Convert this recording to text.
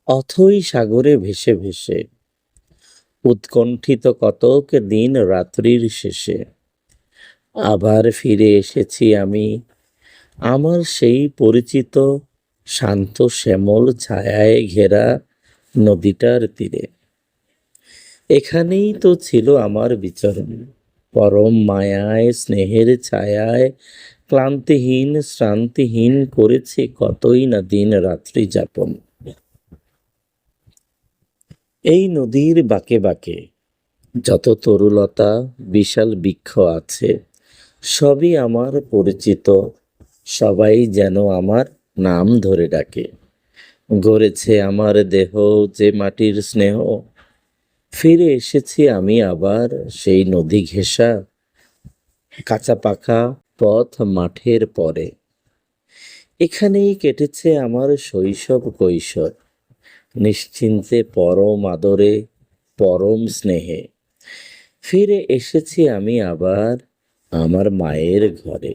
অথই সাগরে ভেসে ভেসে উৎকণ্ঠিত কতক দিন রাত্রির শেষে আবার ফিরে এসেছি আমি আমার সেই পরিচিত শান্ত শ্যামল ছায়ায় ঘেরা নদীটার তীরে। এখানেই তো ছিল আমার বিচরণ, পরম মায়ায় স্নেহের ছায়ায় ক্লান্তিহীন শ্রান্তিহীন করেছি কতই না দিন রাত্রি যাপন। এই নদীর বাঁকে বাঁকে যত তরুলতা বিশাল বৃক্ষ আছে, সবই আমার পরিচিত, সবাই যেন আমার নাম ধরে ডাকে। গড়েছে আমার দেহ যে মাটির স্নেহ, ফিরে এসেছি আমি আবার সেই নদী ঘেঁষা কাঁচা পাকা পথ মাঠের পরে। এখানেই কেটেছে আমার শৈশব কৈশোর, নিশ্চিন্তে পরম আদরে পরম স্নেহে। ফিরে এসেছি আমি আবার আমার মায়ের ঘরে।